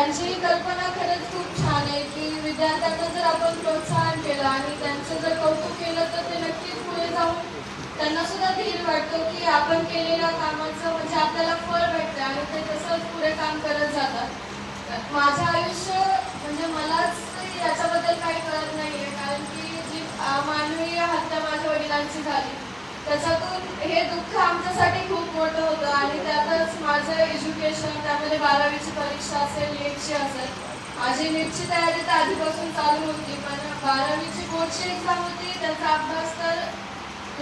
त्यांची कल्पना खरंच खूप छान आहे की विद्यार्थ्यांना जर आपण प्रोत्साहन केलं आणि त्यांचं जर कौतुक केलं तर ते नक्कीच पुढे जाऊन त्यांना सुद्धा धीर वाटतो की आपण केलेल्या कामाचं म्हणजे आपल्याला फळ भेटतं आणि ते तसंच पुढे काम करत जातात. माझं आयुष्य म्हणजे मलाच याच्याबद्दल काही कळत नाही आहे, कारण की जी मानवीय हत्या माझ्या वडिलांची झाली त्याच्यातून हे दुःख आमच्यासाठी खूप मोठं होतं आणि त्यातच माझं एज्युकेशन, त्यामध्ये 12वीची परीक्षा असेल, नीटची असेल. माझी नीटची तयारी तर आधीपासून चालू होती, पण 12वीची बोर्डची एक्झाम होती. त्याचा अभ्यास तर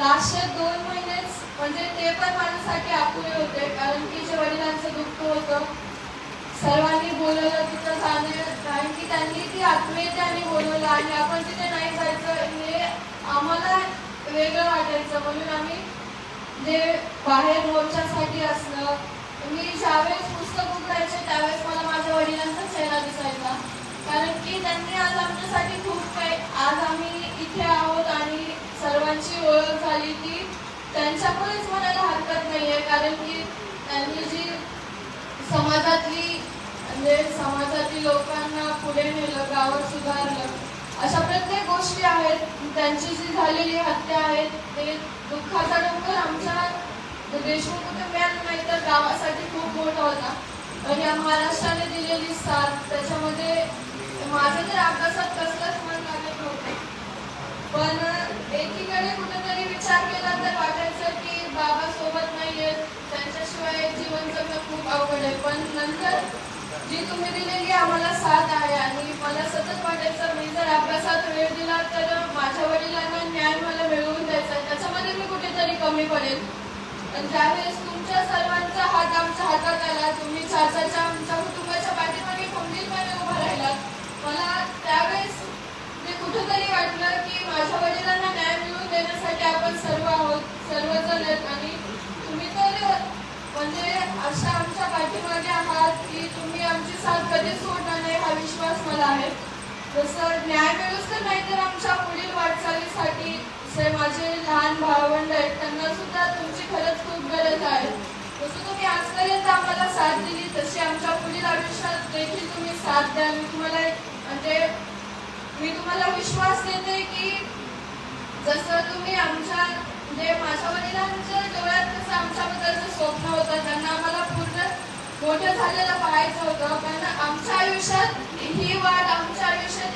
लास्टचे 2 महिनेच म्हणजे ते पण माझ्यासाठी अपुरे होते, कारण की जे वडिलांचं दुःख होतं सर्वांनी बोलवलं तिथं जाणं, कारण की त्यांनी ती आत्मीयतेने बोलवलं आणि आपण तिथे नाही जायचं हे आम्हाला वेगळं वाटायचं. म्हणून आम्ही जे बाहेर मोर्चासाठी असलं, मी ज्यावेळेस पुस्तक उघडायचे त्यावेळेस मला माझ्या वडिलांचा चेहरा दिसायचा, कारण की त्यांनी आज आमच्यासाठी खूप काही, आज आम्ही इथे आहोत आणि सर्वांची ओळख झाली ती त्यांच्यामुळेच म्हणायला हरकत नाही आहे, कारण की त्यांनी जी समाजातली म्हणजे समाजातील लोकांना पुढे नेलं, गावात सुधारलं, अशा प्रत्येक गोष्टी आहेत. त्यांची जी झालेली हत्या आहे ते दुःखाचा डोंगर आमच्या देशमुख कुटुंबियांना नाही तर गावासाठी खूप मोठा होता. पण या महाराष्ट्राने दिलेली साथ त्याच्यामध्ये माझं तर अभ्यासात कसलंच मन लागत नव्हतं, पण एकीकडे कुठेतरी विचार केला तर वाटायचं की बाबा सोबत नाही आहेत, त्यांच्याशिवाय जीवन जगणं खूप अवघड आहे. पण नंतर जी तुम्ही दिलेली आम्हाला साथ आहे आणि मला सतत वाटायचं मी जर अभ्यासात वेळ दिला तर माझ्या वडिलांना न्याय मला मिळवून द्यायचा, त्याच्यामध्ये मी कुठेतरी कमी पडेल. पण त्यावेळेस तुमच्या सर्वांचा हात आमच्या हातात आला, तुम्ही चाचाच्या आमच्या कुटुंबाच्या पाठीमागे खंबीरपणे उभा राहिलात. मला त्यावेळेस ते कुठेतरी वाटलं की माझ्या वडिलांना न्याय मिळवून देण्यासाठी आपण सर्व आहोत, सर्वजण आहेत आणि तुम्ही तर म्हणजे अशा आमच्या पाठीमागे आहात की तुम्ही आमची साथ कधीच सोडणार नाही हा विश्वास मला आहे. जसं न्याय मिळूच तर नाही तर आमच्या पुढील वाटचालीसाठी जे माझे लहान भावंड आहेत त्यांना सुद्धा तुमची खरंच खूप गरज आहे. जसं तुम्ही आजपर्यंत आम्हाला साथ दिली तशी आमच्या पुढील आयुष्यात देखील तुम्ही साथ द्या. मी तुम्हाला विश्वास देते की जसं तुम्ही आमच्या म्हणजे माझ्या वडिलांच्या डोळ्यात कसं आमच्याबद्दलचं स्वप्न होतं, त्यांना आम्हाला पूर्ण मोठं झालेलं पाहायचं होतं, पण आमच्या आयुष्यात ही वाट आमच्या आयुष्यात